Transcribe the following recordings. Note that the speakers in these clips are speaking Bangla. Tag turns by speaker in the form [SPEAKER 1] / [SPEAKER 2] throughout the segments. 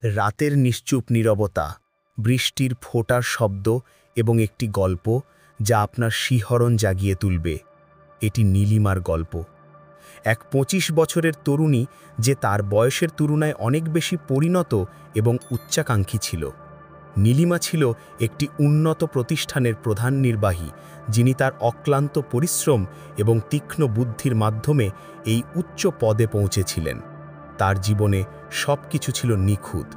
[SPEAKER 1] রাতের নিশ্চুপ নীরবতা, বৃষ্টির ফোঁটার শব্দ এবং একটি গল্প যা আপনার শিহরণ জাগিয়ে তুলবে। এটি নীলিমার গল্প। এক ২৫ বছরের তরুণী যে তার বয়সের তুলনায় অনেক বেশি পরিণত এবং উচ্চাকাঙ্ক্ষী ছিল। নীলিমা ছিল একটি উন্নত প্রতিষ্ঠানের প্রধান নির্বাহী, যিনি তার অক্লান্ত পরিশ্রম এবং তীক্ষ্ণ বুদ্ধির মাধ্যমে এই উচ্চ পদে পৌঁছেছিলেন। তার জীবনে সব কিছু ছিল নিখুঁত: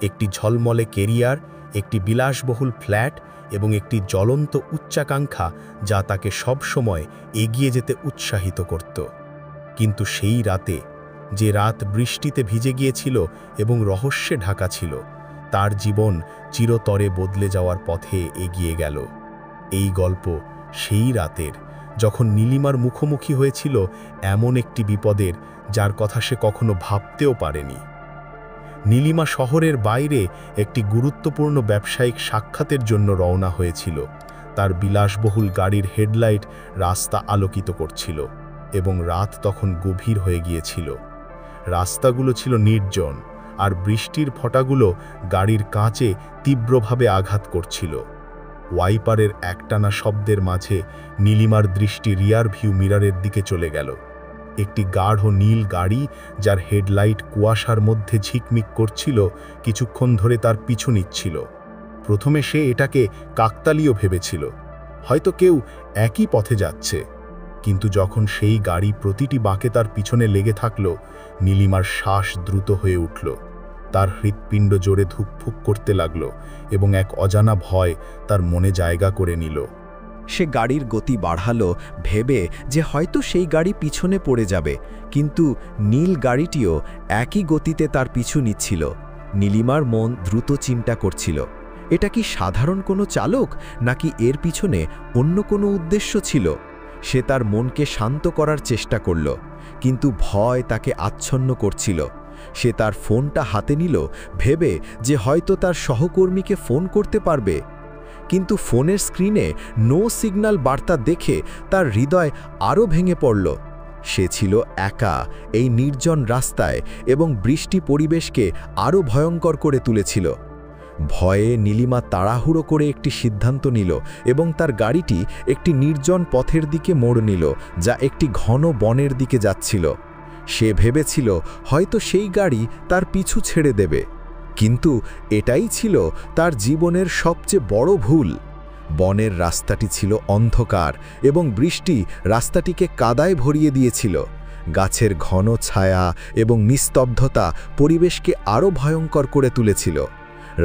[SPEAKER 1] একটি ঝলমলে কেরিয়ার, একটি বিলাসবহুল ফ্ল্যাট এবং একটি জ্বলন্ত উচ্চাকাঙ্ক্ষা যা তাকে সবসময় এগিয়ে যেতে উৎসাহিত করত। কিন্তু সেই রাতে, যে রাত বৃষ্টিতে ভিজে গিয়েছিল এবং রহস্যে ঢাকা ছিল, তার জীবন চিরতরে বদলে যাওয়ার পথে এগিয়ে গেল। এই গল্প সেই রাতের, যখন নীলিমার মুখোমুখি হয়েছিল এমন একটি বিপদের যার কথা সে কখনো ভাবতেও পারেনি। নীলিমা শহরের বাইরে একটি গুরুত্বপূর্ণ ব্যবসায়িক সাক্ষাতের জন্য রওনা হয়েছিল। তার বিলাসবহুল গাড়ির হেডলাইট রাস্তা আলোকিত করছিল এবং রাত তখন গভীর হয়ে গিয়েছিল। রাস্তাগুলো ছিল নির্জন, আর বৃষ্টির ফোঁটাগুলো গাড়ির কাঁচে তীব্রভাবে আঘাত করছিল। ওয়াইপারের একটানা শব্দের মাঝে নীলিমার দৃষ্টি রিয়ার ভিউ মিররের দিকে চলে গেল। একটি গাঢ় নীল গাড়ি, যার হেডলাইট কুয়াশার মধ্যে ঝিকমিক করছিল, কিছুক্ষণ ধরে তার পিছু নিচ্ছিল। প্রথমে সে এটাকে কাকতালীয় ভেবেছিল, হয়তো কেউ একই পথে যাচ্ছে। কিন্তু যখন সেই গাড়ি প্রতিটি বাঁকে তার পিছনে লেগে থাকল, নীলিমার শ্বাস দ্রুত হয়ে উঠল। তার হৃৎপিণ্ড জোরে ধুকফুক করতে লাগল এবং এক অজানা ভয় তার মনে জায়গা করে নিল।
[SPEAKER 2] সে গাড়ির গতি বাড়ালো, ভেবে যে হয়তো সেই গাড়ি পিছনে পড়ে যাবে, কিন্তু নীল গাড়িটিও একই গতিতে তার পিছু নিচ্ছিল। নীলিমার মন দ্রুত চিন্তা করছিল, এটা কি সাধারণ কোনো চালক, নাকি এর পিছনে অন্য কোনো উদ্দেশ্য ছিল? সে তার মনকে শান্ত করার চেষ্টা করল, কিন্তু ভয় তাকে আচ্ছন্ন করছিল। সে তার ফোনটা হাতে নিল, ভেবে যে হয়তো তার সহকর্মীকে ফোন করতে পারবে। কিন্তু ফোনের স্ক্রিনে নো সিগন্যাল বার্তা দেখে তার হৃদয় আরও ভেঙে পড়ল। সে ছিল একা এই নির্জন রাস্তায়, এবং বৃষ্টি পরিবেশকে আরও ভয়ঙ্কর করে তুলেছিল। ভয়ে নীলিমা তাড়াহুড়ো করে একটি সিদ্ধান্ত নিল এবং তার গাড়িটি একটি নির্জন পথের দিকে মোড় নিল, যা একটি ঘন বনের দিকে যাচ্ছিল। সে ভেবেছিল হয়তো সেই গাড়ি তার পিছু ছেড়ে দেবে, কিন্তু এটাই ছিল তার জীবনের সবচেয়ে বড় ভুল। বনের রাস্তাটি ছিল অন্ধকার এবং বৃষ্টি রাস্তাটিকে কাদায় ভরিয়ে দিয়েছিল। গাছের ঘন ছায়া এবং নিস্তব্ধতা পরিবেশকে আরও ভয়ঙ্কর করে তুলেছিল।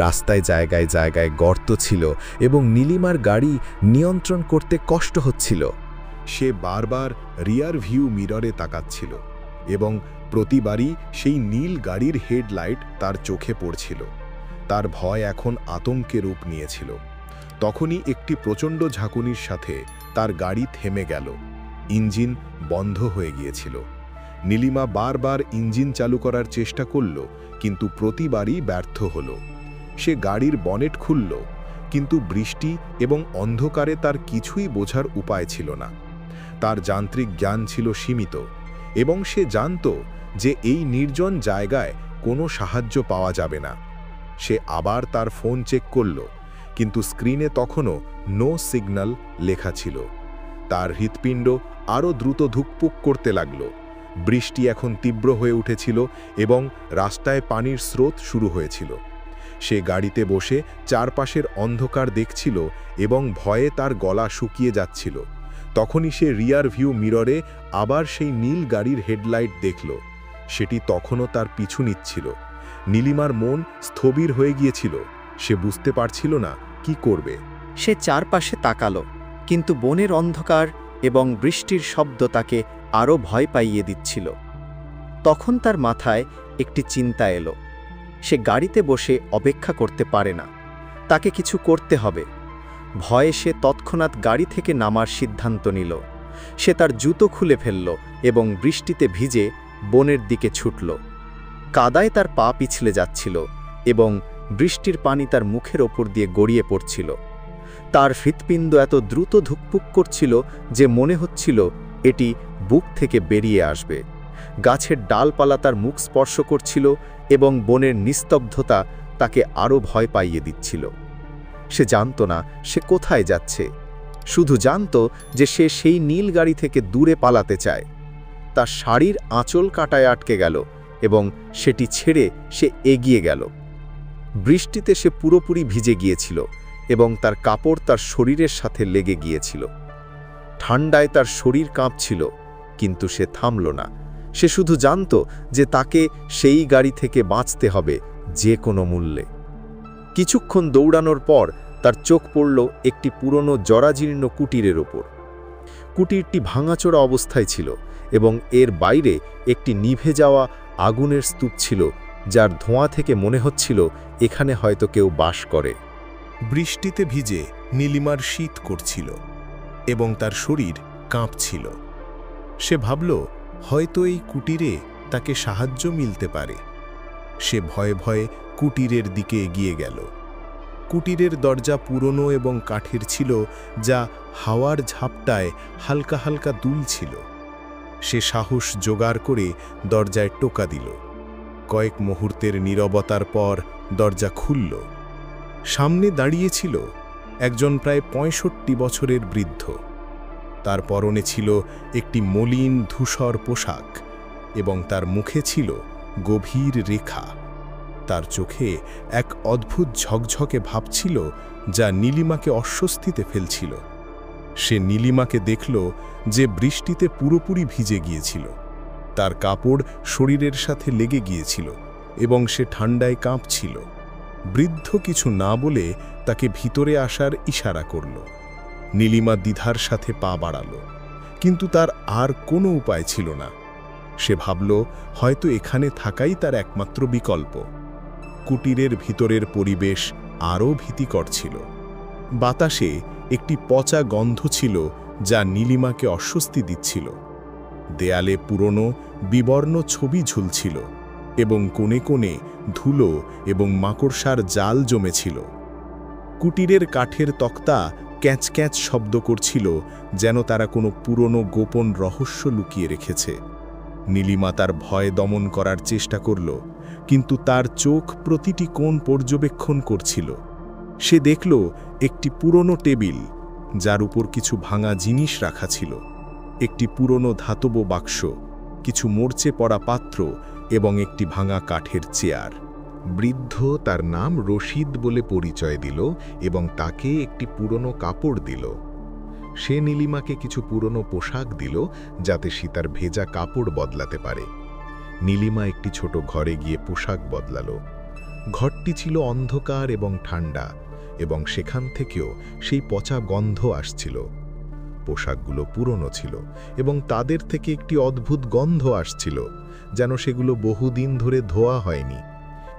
[SPEAKER 2] রাস্তায় জায়গায় জায়গায় গর্ত ছিল এবং নীলিমার গাড়ি নিয়ন্ত্রণ করতে কষ্ট হচ্ছিল।
[SPEAKER 3] সে বারবার রিয়ার ভিউ মিররে তাকাচ্ছিল এবং প্রতিবারই সেই নীল গাড়ির হেডলাইট তার চোখে পড়ছিল। তার ভয় এখন আতঙ্কে রূপ নিয়েছিল। তখনই একটি প্রচণ্ড ঝাঁকুনির সাথে তার গাড়ি থেমে গেল। ইঞ্জিন বন্ধ হয়ে গিয়েছিল। নীলিমা বারবার ইঞ্জিন চালু করার চেষ্টা করল, কিন্তু প্রতিবারই ব্যর্থ হল। সে গাড়ির বনেট খুলল, কিন্তু বৃষ্টি এবং অন্ধকারে তার কিছুই বোঝার উপায় ছিল না। তার যান্ত্রিক জ্ঞান ছিল সীমিত, এবং সে জানত যে এই নির্জন জায়গায় কোনো সাহায্য পাওয়া যাবে না। সে আবার তার ফোন চেক করল, কিন্তু স্ক্রিনে তখনও নো সিগন্যাল লেখা ছিল। তার হৃৎপিণ্ড আরও দ্রুত ধুকপুক করতে লাগল। বৃষ্টি এখন তীব্র হয়ে উঠেছিল এবং রাস্তায় পানির স্রোত শুরু হয়েছিল। সে গাড়িতে বসে চারপাশের অন্ধকার দেখছিল এবং ভয়ে তার গলা শুকিয়ে যাচ্ছিল। তখনই সে রিয়ার ভিউ মিররে আবার সেই নীল গাড়ির হেডলাইট দেখল। সেটি তখনও তার পিছু নিচ্ছিল। নীলিমার মন স্থবির হয়ে গিয়েছিল। সে বুঝতে পারছিল না কি করবে।
[SPEAKER 2] সে চারপাশে তাকালো, কিন্তু বনের অন্ধকার এবং বৃষ্টির শব্দ তাকে আরও ভয় পাইয়ে দিচ্ছিল। তখন তার মাথায় একটি চিন্তা এলো। সে গাড়িতে বসে অপেক্ষা করতে পারে না, তাকে কিছু করতে হবে। ভয়ে সে তৎক্ষণাৎ গাড়ি থেকে নামার সিদ্ধান্ত নিল। সে তার জুতো খুলে ফেলল এবং বৃষ্টিতে ভিজে বনের দিকে ছুটল। কাদায় তার পা পিছলে যাচ্ছিল এবং বৃষ্টির পানি তার মুখের ওপর দিয়ে গড়িয়ে পড়ছিল। তার হৃৎপিণ্ড এত দ্রুত ধুকপুক করছিল যে মনে হচ্ছিল এটি বুক থেকে বেরিয়ে আসবে। গাছের ডালপালা তার মুখ স্পর্শ করছিল এবং বনের নিস্তব্ধতা তাকে আরও ভয় পাইয়ে দিচ্ছিল। সে জানত না সে কোথায় যাচ্ছে, শুধু জানত যে সে সেই নীল গাড়ি থেকে দূরে পালাতে চায়। তার শাড়ির আঁচল কাঁটায় আটকে গেল এবং সেটি ছেড়ে সে এগিয়ে গেল। বৃষ্টিতে সে পুরোপুরি ভিজে গিয়েছিল এবং তার কাপড় তার শরীরের সাথে লেগে গিয়েছিল। ঠান্ডায় তার শরীর কাঁপছিল, কিন্তু সে থামল না। সে শুধু জানত যে তাকে সেই গাড়ি থেকে বাঁচতে হবে যে কোনো মূল্যে। কিছুক্ষণ দৌড়ানোর পর তার চোখ পড়ল একটি পুরনো জরাজীর্ণ কুটিরের ওপর। কুটিরটি ভাঙাচোরা অবস্থায় ছিল এবং এর বাইরে একটি নিভে যাওয়া আগুনের স্তূপ ছিল, যার ধোঁয়া থেকে মনে হচ্ছিল এখানে হয়তো কেউ বাস করে।
[SPEAKER 3] বৃষ্টিতে ভিজে নীলিমার শীত করছিল এবং তার শরীর কাঁপছিল। সে ভাবল হয়তো এই কুটিরে তাকে সাহায্য মিলতে পারে। সে ভয়ে ভয়ে কুটিরের দিকে এগিয়ে গেল। কুটিরের দরজা পুরনো এবং কাঠের ছিল, যা হাওয়ার ঝাপটায় হালকা হালকা দুলছিল। সে সাহস জোগাড় করে দরজায় টোকা দিল। কয়েক মুহূর্তের নীরবতার পর দরজা খুলল। সামনে দাঁড়িয়েছিল একজন প্রায় ৬৫ বছরের বৃদ্ধ। তার পরনে ছিল একটি মলিন ধূসর পোশাক এবং তার মুখে ছিল গভীর রেখা। তার চোখে এক অদ্ভুত ঝকঝকে ভাব ছিল, যা নীলিমাকে অস্বস্তিতে ফেলছিল। সে নীলিমাকে দেখল যে বৃষ্টিতে পুরোপুরি ভিজে গিয়েছিল। তার কাপড় শরীরের সাথে লেগে গিয়েছিল এবং সে ঠান্ডায় কাঁপছিল। বৃদ্ধ কিছু না বলে তাকে ভিতরে আসার ইশারা করল। নীলিমা দ্বিধার সাথে পা বাড়াল, কিন্তু তার আর কোনো উপায় ছিল না। সে ভাবল হয়তো এখানে থাকাই তার একমাত্র বিকল্প। কুটিরের ভিতরের পরিবেশ আরও ভীতিকর ছিল। বাতাসে একটি পচা গন্ধ ছিল, যা নীলিমাকে অস্বস্তি দিচ্ছিল। দেয়ালে পুরনো বিবর্ণ ছবি ঝুলছিল এবং কোণে কোণে ধুলো এবং মাকড়সার জাল জমেছিল। কুটিরের কাঠের তক্তা ক্যাঁচ ক্যাঁচ শব্দ করছিল, যেন তারা কোনো পুরনো গোপন রহস্য লুকিয়ে রেখেছে। নীলিমা তার ভয় দমন করার চেষ্টা করল, কিন্তু তার চোখ প্রতিটি কোণ পর্যবেক্ষণ করছিল। সে দেখল একটি পুরনো টেবিল, যার উপর কিছু ভাঙা জিনিস রাখা ছিল, একটি পুরনো ধাতব বাক্স, কিছু মরচে পড়া পাত্র এবং একটি ভাঙা কাঠের চেয়ার। বৃদ্ধ তার নাম রশিদ বলে পরিচয় দিল এবং তাকে একটি পুরনো কাপড় দিল। সে নীলিমাকে কিছু পুরনো পোশাক দিল, যাতে সে তার ভেজা কাপড় বদলাতে পারে। নীলিমা একটি ছোট ঘরে গিয়ে পোশাক বদলাল। ঘরটি ছিল অন্ধকার এবং ঠান্ডা, এবং সেখান থেকেও সেই পচা গন্ধ আসছিল। পোশাকগুলো পুরনো ছিল এবং তাদের থেকে একটি অদ্ভুত গন্ধ আসছিল, যেন সেগুলো বহুদিন ধরে ধোয়া হয়নি।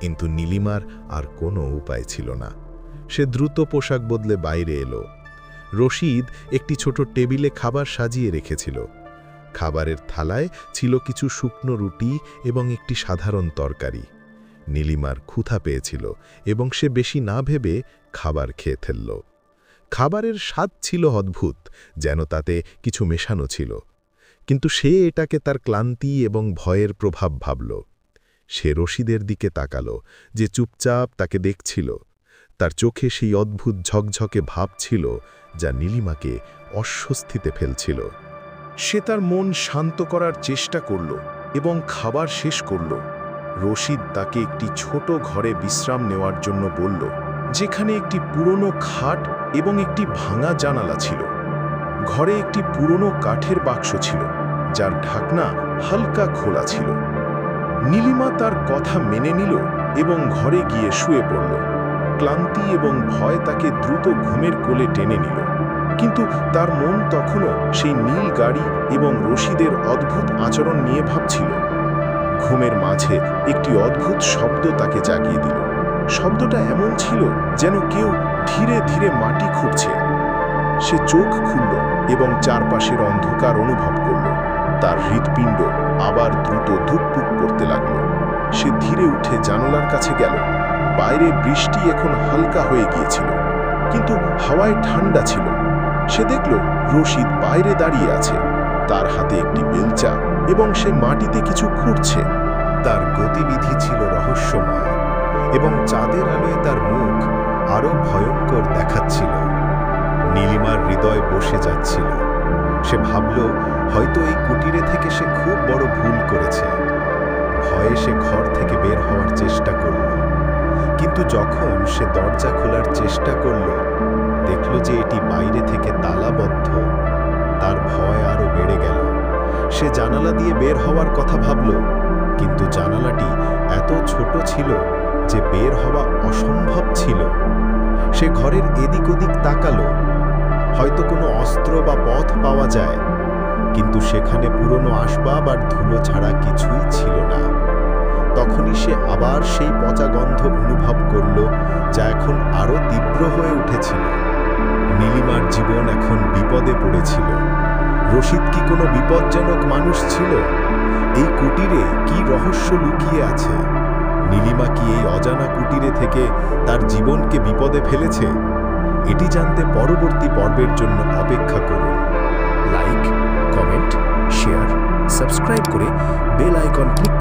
[SPEAKER 3] কিন্তু নীলিমার আর কোনো উপায় ছিল না। সে দ্রুত পোশাক বদলে বাইরে এলো। রশিদ একটি ছোট টেবিলে খাবার সাজিয়ে রেখেছিল। খাবারের থালায় ছিল কিছু শুকনো রুটি এবং একটি সাধারণ তরকারি। নীলিমার ক্ষুধা পেয়েছিল এবং সে বেশি না ভেবে খাবার খেয়ে ফেলল। খাবারের স্বাদ ছিল অদ্ভুত, যেন তাতে কিছু মেশানো ছিল, কিন্তু সে এটাকে তার ক্লান্তি এবং ভয়ের প্রভাব ভাবল। সে রশিদের দিকে তাকালো, যে চুপচাপ তাকে দেখছিল। তার চোখে সেই অদ্ভুত ঝকঝকে ভাব ছিল, যা নীলিমাকে অস্বস্তিতে ফেলছিল। সে তার মন শান্ত করার চেষ্টা করল এবং খাবার শেষ করল। রশিদ তাকে একটি ছোট ঘরে বিশ্রাম নেওয়ার জন্য বলল, যেখানে একটি পুরনো খাট এবং একটি ভাঙা জানালা ছিল। ঘরে একটি পুরনো কাঠের বাক্স ছিল, যার ঢাকনা হালকা খোলা ছিল। নীলিমা তার কথা মেনে নিল এবং ঘরে গিয়ে শুয়ে পড়ল। ক্লান্তি এবং ভয় তাকে দ্রুত ঘুমের কোলে টেনে নিল, কিন্তু তার মন তখনও সেই নীল গাড়ি এবং রশিদের অদ্ভুত আচরণ নিয়ে ভাবছিল। ঘুমের মাঝে একটি অদ্ভুত শব্দ তাকে জাগিয়ে দিল। শব্দটা এমন ছিল যেন কেউ ধীরে ধীরে মাটি খুঁড়ছে। সে চোখ খুলল এবং চারপাশের অন্ধকার অনুভব করল। তার হৃৎপিণ্ড আবার দ্রুত ধুকপুক করতে লাগল। সে ধীরে উঠে জানালার কাছে গেল। বাইরে বৃষ্টি এখন হালকা হয়ে গিয়েছিল, কিন্তু হাওয়ায় ঠান্ডা ছিল। সে দেখল রশিদ বাইরে দাঁড়িয়ে আছে, তার হাতে একটি বেলচা এবং সে মাটিতে কিছু খুঁড়ছে। তার গতিবিধি ছিল রহস্যময় এবং চাঁদের আলোয় তার মুখ আরও ভয়ঙ্কর দেখাচ্ছিল। নীলিমার হৃদয় বসে যাচ্ছিল। সে ভাবল, হয়তো এই কুটিরে থেকে সে খুব বড় ভুল করেছে। ভয়ে সে ঘর থেকে বের হওয়ার চেষ্টা করল, কিন্তু যখন সে দরজা খোলার চেষ্টা করল, দেখল যে এটি বাইরে থেকে তালাবদ্ধ। তার ভয় আরও বেড়ে গেল। সে জানালা দিয়ে বের হওয়ার কথা ভাবল, কিন্তু জানালাটি এত ছোট ছিল যে বের হওয়া অসম্ভব ছিল। সে ঘরের এদিক ওদিক তাকালো, হয়তো কোনো অস্ত্র বা পথ পাওয়া যায়, কিন্তু সেখানে পুরনো আসবাব আর ধুলো ছাড়া কিছুই ছিল না। তখনই সে আবার সেই পচা গন্ধ অনুভব করল, যা এখন আরও তীব্র হয়ে উঠেছিল। নীলিমার জীবন এখন বিপদে পড়েছিল। রশিদ কি কোনো বিপজ্জনক মানুষ ছিল? এই কুটিরে কি রহস্য লুকিয়ে আছে? নীলিমা কি এই অজানা কুটিরে থেকে তার জীবনকে বিপদে ফেলেছে? এটি জানতে পরবর্তী পর্বের জন্য অপেক্ষা করুন।
[SPEAKER 1] লাইক, কমেন্ট, শেয়ার, সাবস্ক্রাইব করে বেল আইকন ক্লিক